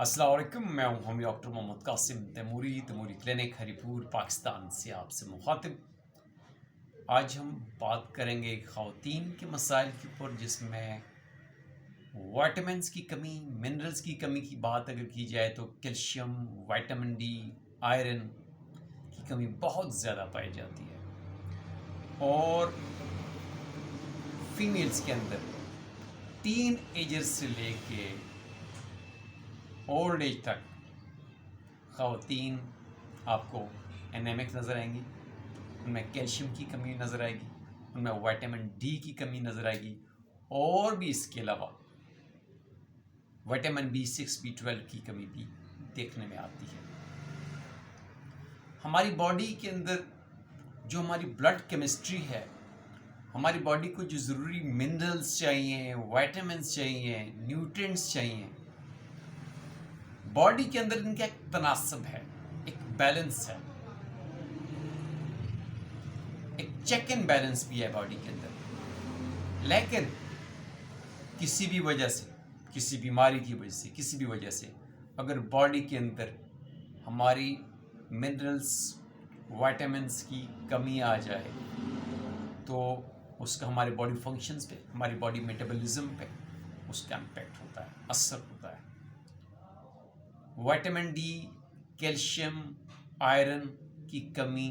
अस्सलाम वालेकुम, मैं हूं हम डॉक्टर मोहम्मद कासिम तैमूरी क्लिनिक हरीपुर पाकिस्तान से आपसे मुखातिब। आज हम बात करेंगे ख़वातीन के मसाइल के ऊपर, जिसमें विटामिन्स की कमी, मिनरल्स की कमी की बात अगर की जाए तो कैल्शियम, विटामिन डी, आयरन की कमी बहुत ज़्यादा पाई जाती है। और फीमेल्स के अंदर टीन एजर्स से लेके ओल्ड एज तक ख़वातीन आपको एनेमिक नज़र आएंगी, उनमें कैल्शियम की कमी नज़र आएगी, उनमें विटामिन डी की कमी नज़र आएगी, और भी इसके अलावा विटामिन B6, B12 की कमी भी देखने में आती है। हमारी बॉडी के अंदर जो हमारी ब्लड केमिस्ट्री है, हमारी बॉडी को जो ज़रूरी मिनरल्स चाहिए, विटामिन्स चाहिए, न्यूट्रिएंट्स चाहिए, बॉडी के अंदर इनका एक तनासब है, एक बैलेंस है, एक चेक एंड बैलेंस भी है बॉडी के अंदर। लेकिन किसी भी वजह से, किसी बीमारी की वजह से, किसी भी वजह से अगर बॉडी के अंदर हमारी मिनरल्स, विटामिन्स की कमी आ जाए तो उसका हमारे बॉडी फंक्शंस पे, हमारी बॉडी मेटाबॉलिज्म पे उसका इम्पैक्ट होता है, असर होता है। विटामिन डी, कैल्शियम, आयरन की कमी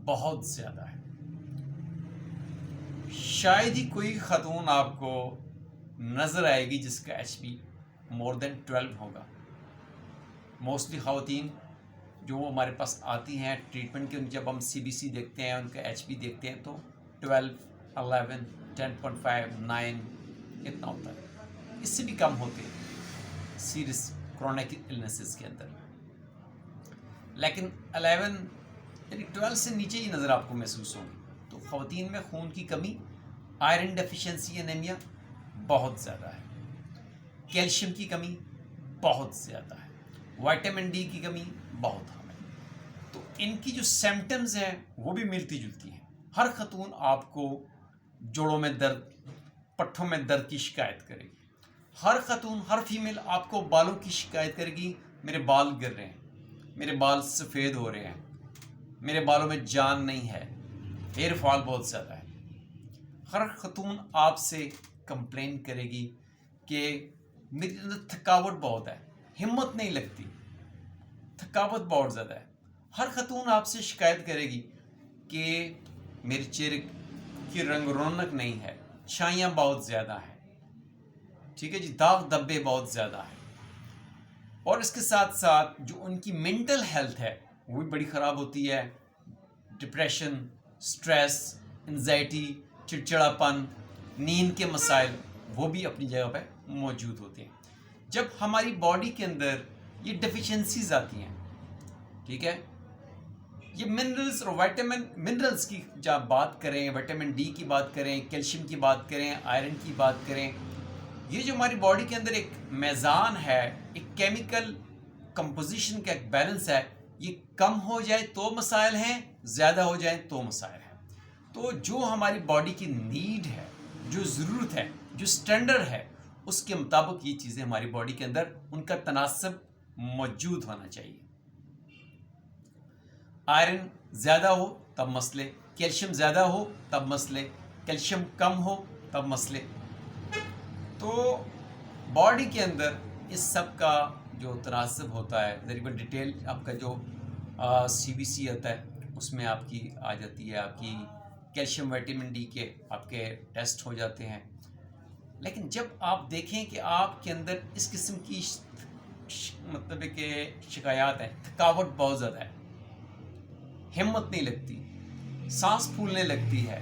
बहुत ज़्यादा है। शायद ही कोई ख़तून आपको नज़र आएगी जिसका एचपी मोर देन 12 होगा। मोस्टली ख़वातीन जो हमारे पास आती हैं ट्रीटमेंट के, जब हम सीबीसी देखते हैं, उनका एचपी देखते हैं तो 12, 11, 10.5, 9 इतना होता है। इससे भी कम होते हैं सीरियस क्रोनिक इलनेसेस के अंदर। लेकिन 11 यानी 12 से नीचे ही नज़र आपको महसूस होगी। तो ख़वातीन में खून की कमी, आयरन डेफिशिएंसी, एनीमिया बहुत ज़्यादा है, कैल्शियम की कमी बहुत ज़्यादा है, विटामिन डी की कमी बहुत कम है। तो इनकी जो सिम्टम्स हैं वो भी मिलती जुलती हैं। हर ख़तून आपको जोड़ों में दर्द, पट्ठों में दर्द की शिकायत करेगी। हर ख़तून, हर फीमेल आपको बालों की शिकायत करेगी, मेरे बाल गिर रहे हैं, मेरे बाल सफ़ेद हो रहे हैं, मेरे बालों में जान नहीं है, हेयर फॉल बहुत ज़्यादा है। हर ख़तून आपसे कंप्लेन करेगी कि मेरे अंदर थकावट बहुत है, हिम्मत नहीं लगती, थकावट बहुत ज़्यादा है। हर ख़तून आपसे शिकायत करेगी कि मेरे चेहरे की रंग रौनक नहीं है, छाइयाँ बहुत ज़्यादा हैं, ठीक है जी, दाग धब्बे बहुत ज़्यादा है। और इसके साथ साथ जो उनकी मेंटल हेल्थ है वो भी बड़ी ख़राब होती है। डिप्रेशन, स्ट्रेस, एंजाइटी, चिड़चिड़ापन, नींद के मसाइल वो भी अपनी जगह पे मौजूद होते हैं। जब हमारी बॉडी के अंदर ये डेफिशिएंसीज आती हैं, ठीक है, ये मिनरल्स और मिनरल्स की जब बात करें, विटामिन डी की बात करें, कैल्शियम की बात करें, आयरन की बात करें, ये जो हमारी बॉडी के अंदर एक मीज़ान है, एक केमिकल कंपोजिशन का एक बैलेंस है, ये कम हो जाए तो मसाइल हैं, ज़्यादा हो जाए तो मसाइल हैं। तो जो हमारी बॉडी की नीड है, जो ज़रूरत है, जो स्टैंडर्ड है, उसके मुताबिक ये चीज़ें हमारी बॉडी के अंदर उनका तनासब मौजूद होना चाहिए। आयरन ज़्यादा हो तब मसले, कैल्शियम ज़्यादा हो तब मसले, कैल्शियम कम हो तब मसले। तो बॉडी के अंदर इस सब का जो तनासब होता है, तकरीबन डिटेल आपका जो सीबीसी आता है उसमें आपकी आ जाती है, आपकी कैल्शियम, विटामिन डी के आपके टेस्ट हो जाते हैं। लेकिन जब आप देखें कि आपके अंदर इस किस्म की मतलब कि शिकायत है, थकावट बहुत ज़्यादा है, हिम्मत नहीं लगती, सांस फूलने लगती है,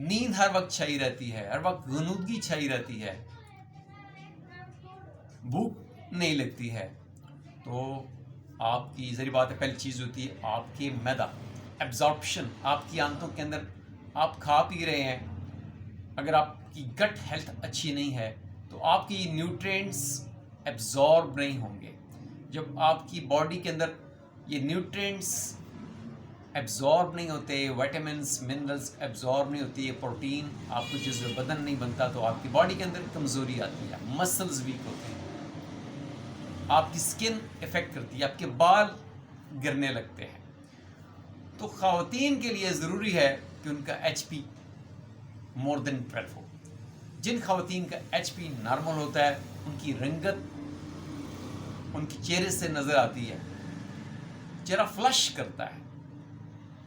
नींद हर वक्त छाई रहती है, हर वक्त गनुदगी छाई रहती है, भूख नहीं लगती है, तो आपकी ज़री बात है, पहली चीज़ होती है आपके मैदा एब्जॉर्प्शन। आपकी आंतों के अंदर आप खा पी रहे हैं, अगर आपकी गट हेल्थ अच्छी नहीं है तो आपकी न्यूट्रिएंट्स एब्जॉर्ब नहीं होंगे। जब आपकी बॉडी के अंदर ये न्यूट्रिएंट्स एब्जॉर्ब नहीं होते, विटामिन्स, मिनरल्स एब्जॉर्ब नहीं होती है, प्रोटीन आपको जिस बदन नहीं बनता, तो आपकी बॉडी के अंदर कमज़ोरी आती है, मसल्स वीक होते हैं, आपकी स्किन इफेक्ट करती है, आपके बाल गिरने लगते हैं। तो ख़वातीन के लिए ज़रूरी है कि उनका HP मोर देन 12 हो। जिन ख़वातीन का HP नॉर्मल होता है उनकी रंगत उनके चेहरे से नज़र आती है, चेहरा फ्लश करता है।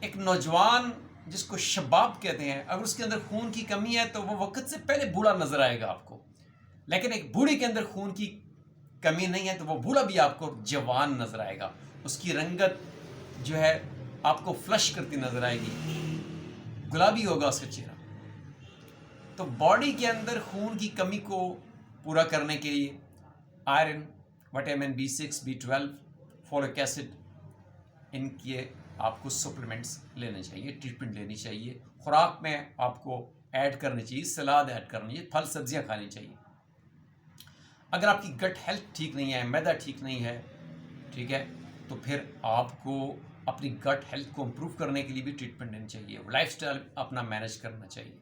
एक नौजवान जिसको शबाब कहते हैं, अगर उसके अंदर खून की कमी है तो वो वक्त से पहले बूढ़ा नजर आएगा आपको। लेकिन एक बूढ़े के अंदर खून की कमी नहीं है तो वो बूढ़ा भी आपको जवान नजर आएगा। उसकी रंगत जो है आपको फ्लश करती नजर आएगी, गुलाबी होगा उसका चेहरा। तो बॉडी के अंदर खून की कमी को पूरा करने के लिए iron, vitamin B6, B12, folic acid, इनके आपको सप्लीमेंट्स लेने चाहिए, ट्रीटमेंट लेनी चाहिए। खुराक में आपको ऐड करनी चाहिए, सलाद ऐड करनी चाहिए, फल सब्जियां खानी चाहिए। अगर आपकी गट हेल्थ ठीक नहीं है, मैदा ठीक नहीं है, ठीक है, तो फिर आपको अपनी गट हेल्थ को इम्प्रूव करने के लिए भी ट्रीटमेंट लेनी चाहिए, लाइफस्टाइल अपना मैनेज करना चाहिए।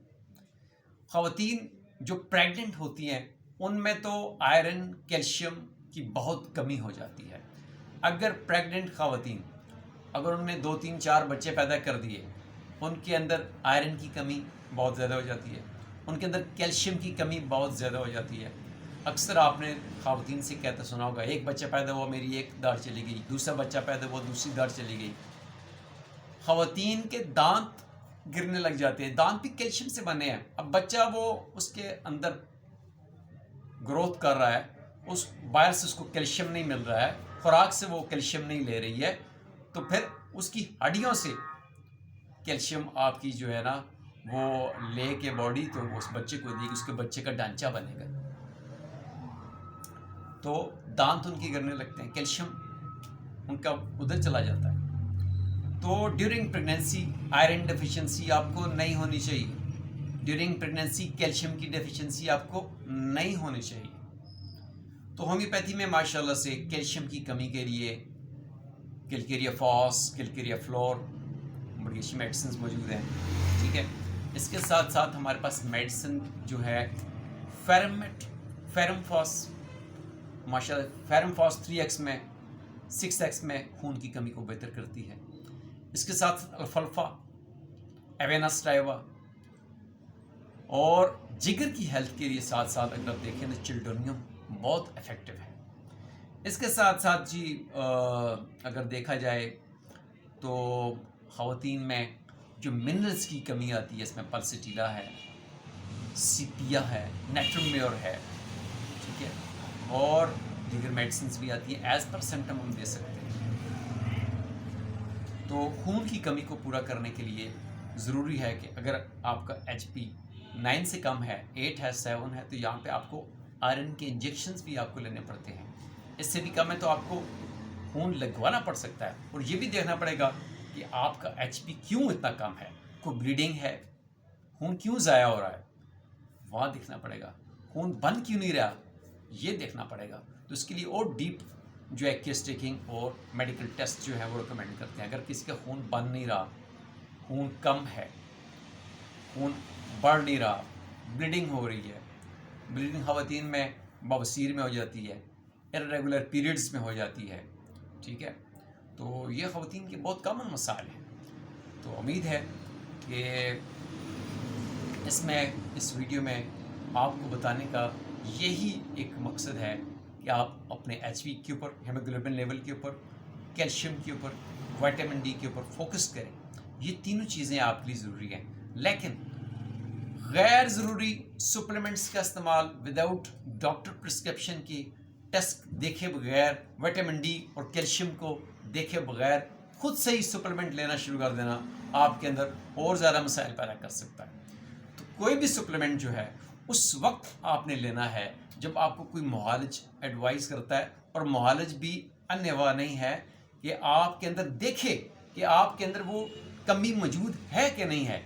ख़वातीन जो प्रेग्नेंट होती हैं उनमें तो आयरन, कैल्शियम की बहुत कमी हो जाती है। अगर प्रेग्नेंट ख़वातीन अगर उन्होंने 2, 3, 4 बच्चे पैदा कर दिए, उनके अंदर आयरन की कमी बहुत ज़्यादा हो जाती है, उनके अंदर कैल्शियम की कमी बहुत ज़्यादा हो जाती है। अक्सर आपने ख़वातीन से कहते सुना होगा, एक बच्चा पैदा हुआ मेरी एक दाढ़ चली गई, दूसरा बच्चा पैदा हुआ दूसरी दाढ़ चली गई। ख़वातीन के दांत गिरने लग जाते हैं, दांत भी कैल्शियम से बने हैं। अब बच्चा वो उसके अंदर ग्रोथ कर रहा है, उस बाहर से उसको कैल्शियम नहीं मिल रहा है, खुराक से वो कैल्शियम नहीं ले रही है, तो फिर उसकी हड्डियों से कैल्शियम आपकी जो है ना वो ले के बॉडी तो उस बच्चे को देगी, उसके बच्चे का ढांचा बनेगा। तो दांत उनके गिरने लगते हैं, कैल्शियम उनका उधर चला जाता है। तो ड्यूरिंग प्रेगनेंसी आयरन डेफिशिएंसी आपको नहीं होनी चाहिए, ड्यूरिंग प्रेगनेंसी कैल्शियम की डेफिशिएंसी आपको नहीं होनी चाहिए। तो होम्योपैथी में माशाल्लाह से कैल्शियम की कमी के लिए कैलकेरिया फॉस, कैलकेरिया फ्लोर, बड़ी अच्छी मेडिसिन मौजूद हैं, ठीक है। इसके साथ साथ हमारे पास मेडिसिन जो है फेरम फॉस, माशाल्लाह फेरम फॉस 3x में 6x में खून की कमी को बेहतर करती है। इसके साथ साथ अल्फाल्फा, एवेनास्टाइवा और जिगर की हेल्थ के लिए साथ साथ अगर आप देखें तो चिल्डोनियम बहुत इफेक्टिव है। इसके साथ साथ जी अगर देखा जाए तो ख़वातीन में जो मिनरल्स की कमी आती है, इसमें पल्सिटिला है, सीपिया है, नेट्रोम्योर है, ठीक है, और दीगर मेडिसिन भी आती है, एज पर सिम्टम हम दे सकते हैं। तो खून की कमी को पूरा करने के लिए ज़रूरी है कि अगर आपका HP 9 से कम है, 8 है, 7 है, तो यहाँ पे आपको आयरन के इंजेक्शंस भी आपको लेने पड़ते हैं। इससे भी कम है तो आपको खून लगवाना पड़ सकता है। और ये भी देखना पड़ेगा कि आपका HP क्यों इतना कम है, कोई ब्लीडिंग है, खून क्यों ज़ाया हो रहा है, वहाँ देखना पड़ेगा। खून बंद क्यों नहीं रहा, ये देखना पड़ेगा। तो इसके लिए और डीप जो है केस टेकिंग और मेडिकल टेस्ट जो है वो रिकमेंड करते हैं। अगर किसी का खून बंद नहीं रहा, खून कम है, खून बढ़ नहीं रहा, ब्लीडिंग हो रही है, ब्लीडिंग ख़वातीन में बवासीर में हो जाती है, इर्रेगुलर पीरियड्स में हो जाती है, ठीक है, तो ये ख़वातीन के बहुत कॉमन मसाइल हैं। तो उम्मीद है कि इस वीडियो में आपको बताने का यही एक मकसद है कि आप अपने HP के ऊपर, हीमोग्लोबिन लेवल के ऊपर, कैल्शियम के ऊपर, विटामिन D के ऊपर फोकस करें। ये तीनों चीज़ें आपके लिए ज़रूरी हैं, लेकिन गैर ज़रूरी सप्लीमेंट्स का इस्तेमाल विदाउट डॉक्टर प्रिस्क्रिप्शन की टेस्ट देखे बगैर, विटामिन D और कैल्शियम को देखे बगैर खुद से ही सप्लीमेंट लेना शुरू कर देना आपके अंदर और ज़्यादा मसाइल पैदा कर सकता है। तो कोई भी सप्लीमेंट जो है उस वक्त आपने लेना है जब आपको कोई मुआलिज एडवाइस करता है, और मुआलिज भी अन्यवा नहीं है कि आपके अंदर देखे कि आपके अंदर वो कमी मौजूद है कि नहीं है।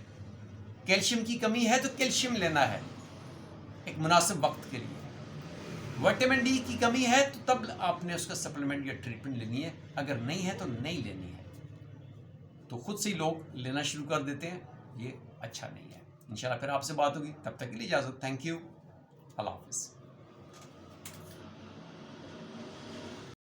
कैल्शियम की कमी है तो कैल्शियम लेना है एक मुनासिब वक्त के लिए, विटामिन D की कमी है तो तब आपने उसका सप्लीमेंट या ट्रीटमेंट लेनी है, अगर नहीं है तो नहीं लेनी है। तो खुद से ही लोग लेना शुरू कर देते हैं, ये अच्छा नहीं है। इंशाल्लाह फिर आपसे बात होगी, तब तक के लिए इजाज़त। थैंक यू, अल्लाह हाफ़िज़।